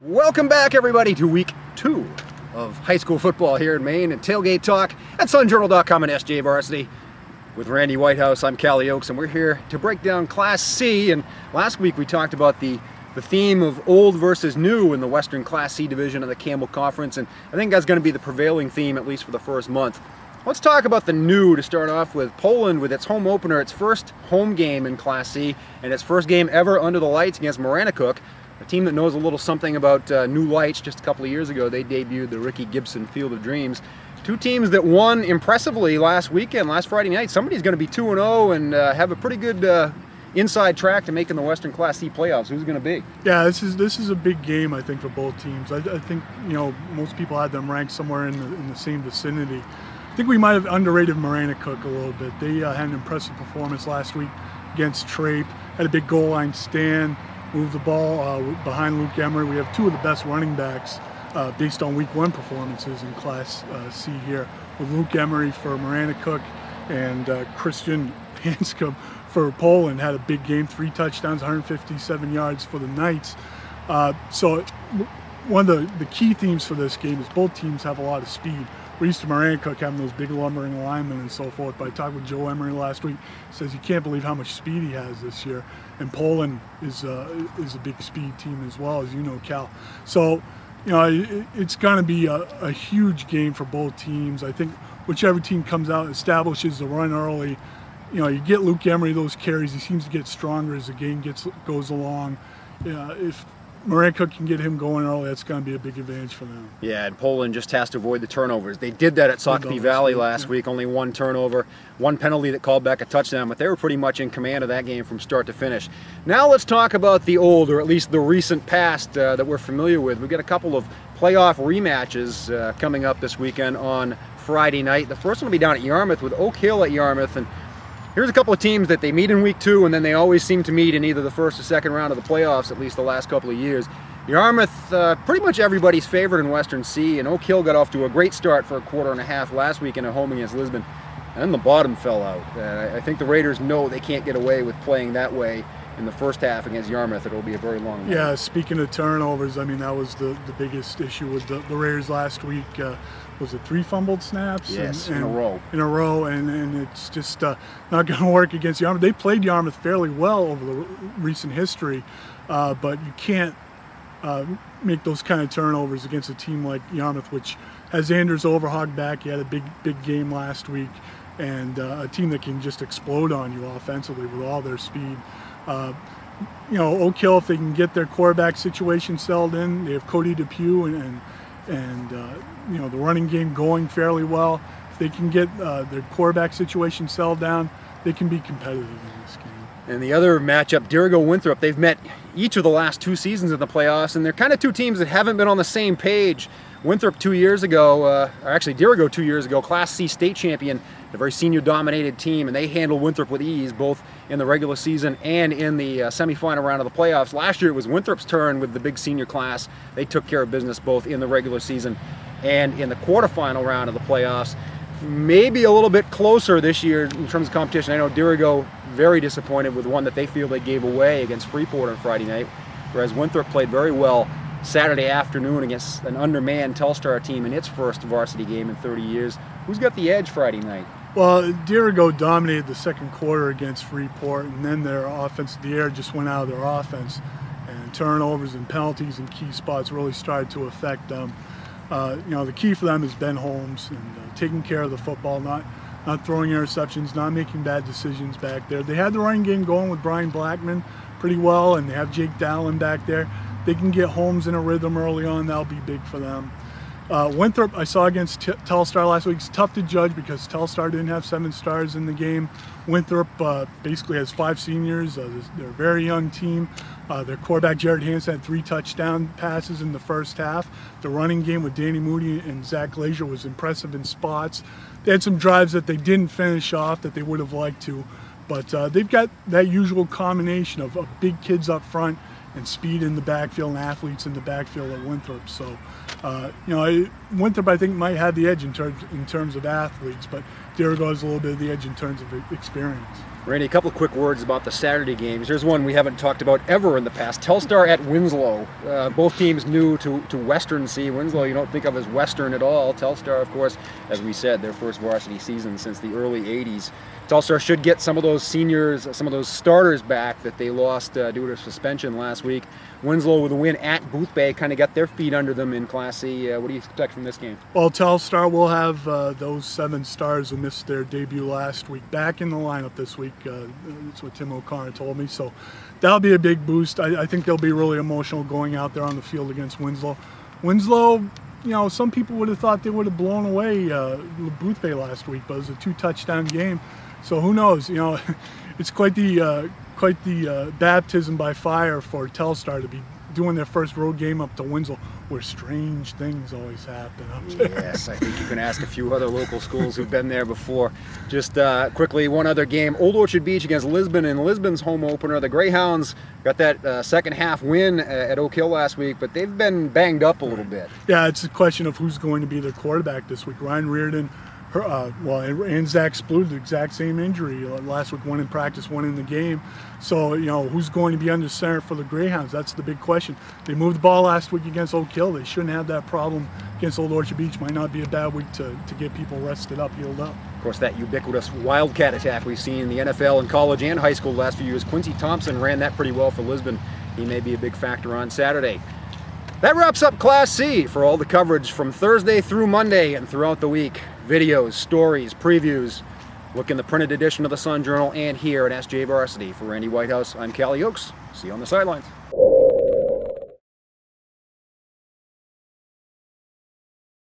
Welcome back, everybody, to week 2 of high school football here in Maine and Tailgate Talk at sunjournal.com and SJ Varsity. With Randy Whitehouse, I'm Kalle, and we're here to break down Class C. And last week we talked about the theme of old versus new in the Western Class C division of the Campbell Conference, and I think that's going to be the prevailing theme, at least for the first month. Let's talk about the new to start off with. Poland with its home opener, its first home game in Class C, and its first game ever under the lights against Maranacook. A team that knows a little something about new lights. Just a couple of years ago, they debuted the Ricky Gibson Field of Dreams. Two teams that won impressively last Friday night. Somebody's going to be 2-0 and have a pretty good inside track to making the Western Class C playoffs. Who's going to be? Yeah, this is a big game, I think, for both teams. I think, you know, most people had them ranked somewhere in the same vicinity. I think we might have underrated Maranacook a little bit. They had an impressive performance last week against Trape. Had a big goal line stand. Moved the ball behind Luke Emery. We have two of the best running backs based on week 1 performances in Class C here, with Luke Emery for Maranacook and Christian Hanscom for Poland. Had a big game, 3 touchdowns, 157 yards for the Knights. So one of the key themes for this game is both teams have a lot of speed. We're used to Maranacook having those big lumbering linemen and so forth, but I talked with Joe Emery last week. He says he can't believe how much speed he has this year. And Poland is a big speed team as well, as you know, Cal. So, you know, it's going to be a huge game for both teams. I think whichever team comes out establishes the run early. You know, you get Luke Emery those carries. He seems to get stronger as the game goes along. If Maranacook can get him going early, that's going to be a big advantage for them. Yeah, and Poland just has to avoid the turnovers. They did that at Sockopee Valley last week, only 1 turnover, 1 penalty that called back a touchdown, but they were pretty much in command of that game from start to finish. Now let's talk about the old, or at least the recent past that we're familiar with. We've got a couple of playoff rematches coming up this weekend on Friday night. The first one will be down at Yarmouth with Oak Hill at Yarmouth, and here's a couple of teams that they meet in week 2, and then they always seem to meet in either the first or second round of the playoffs, at least the last couple of years. Yarmouth, pretty much everybody's favorite in Western C, and Oak Hill got off to a great start for a quarter and a half last weekend at home against Lisbon, and then the bottom fell out. I think the Raiders know they can't get away with playing that way in the first half against Yarmouth. It'll be a very long night. Yeah, speaking of turnovers, I mean, that was the biggest issue with the Raiders last week. Was it 3 fumbled snaps? Yes, in a row. In a row, and it's just not going to work against Yarmouth. They played Yarmouth fairly well over the recent history, but you can't make those kind of turnovers against a team like Yarmouth, which has Anders Overhog back. He had a big game last week, and a team that can just explode on you offensively with all their speed. You know, Oak Hill, if they can get their quarterback situation settled in, they have Cody Depew and you know, the running game going fairly well. If they can get their quarterback situation settled down, they can be competitive in this game. And the other matchup, Dirigo-Winthrop, they've met each of the last 2 seasons in the playoffs, and they're kind of 2 teams that haven't been on the same page. Winthrop 2 years ago, or actually Dirigo 2 years ago, Class C state champion, a very senior-dominated team, and they handled Winthrop with ease, both in the regular season and in the semifinal round of the playoffs. Last year it was Winthrop's turn with the big senior class. They took care of business both in the regular season and in the quarterfinal round of the playoffs. Maybe a little bit closer this year in terms of competition. I know Dirigo very disappointed with one that they feel they gave away against Freeport on Friday night, whereas Winthrop played very well Saturday afternoon against an undermanned Telstar team in its first varsity game in 30 years. Who's got the edge Friday night? Well, Dirigo dominated the second quarter against Freeport, and then their offense, the air just went out of their offense, and turnovers and penalties in key spots really started to affect them. You know, the key for them is Ben Holmes and taking care of the football, not throwing interceptions, not making bad decisions back there. They had the running game going with Brian Blackman pretty well, and they have Jake Dallin back there. They can get Holmes in a rhythm early on. That'll be big for them. Winthrop, I saw against Telstar last week. It's tough to judge because Telstar didn't have 7 stars in the game. Winthrop basically has 5 seniors. They're a very young team. Their quarterback, Jared Hansen, had 3 touchdown passes in the first half. The running game with Danny Moody and Zach Glazier was impressive in spots. They had some drives that they didn't finish off that they would have liked to. But they've got that usual combination of big kids up front and speed in the backfield and athletes in the backfield at Winthrop. So, you know, Winthrop, I think, might have the edge in terms of athletes, but Dirigo has a little bit of the edge in terms of experience. Randy, a couple of quick words about the Saturday games. Here's one we haven't talked about ever in the past. Telstar at Winslow. Both teams new to Western C. Winslow you don't think of as Western at all. Telstar, of course, as we said, their first varsity season since the early 80s. Telstar should get some of those seniors, some of those starters back that they lost due to suspension last week. Winslow with a win at Boothbay kind of got their feet under them in Class C. What do you expect from this game? Well, Telstar will have those 7 stars who missed their debut last week back in the lineup this week. That's what Tim O'Connor told me. So that'll be a big boost. I think they'll be really emotional going out there on the field against Winslow. Winslow, you know, some people would have thought they would have blown away Boothbay last week, but it was a 2-touchdown game. So who knows? You know, it's quite the baptism by fire for Telstar to be doing their first road game up to Winslow, where strange things always happen up there. Yes, I think you can ask a few other local schools who've been there before. Just quickly, one other game, Old Orchard Beach against Lisbon in Lisbon's home opener. The Greyhounds got that second half win at Oak Hill last week, but they've been banged up a little bit. Yeah, it's a question of who's going to be their quarterback this week. Ryan Reardon, and Zach Splude, the exact same injury. Last week, one in practice, one in the game. So, you know, who's going to be under center for the Greyhounds? That's the big question. They moved the ball last week against Oak Hill. They shouldn't have that problem against Old Orchard Beach. Might not be a bad week to get people rested up, healed up. Of course, that ubiquitous Wildcat attack we've seen in the NFL and college and high school the last few years. Quincy Thompson ran that pretty well for Lisbon. He may be a big factor on Saturday. That wraps up Class C for all the coverage from Thursday through Monday and throughout the week. Videos, stories, previews. Look in the printed edition of the Sun Journal and here at SJ Varsity. For Randy Whitehouse, I'm Kalle Oakes. See you on the sidelines.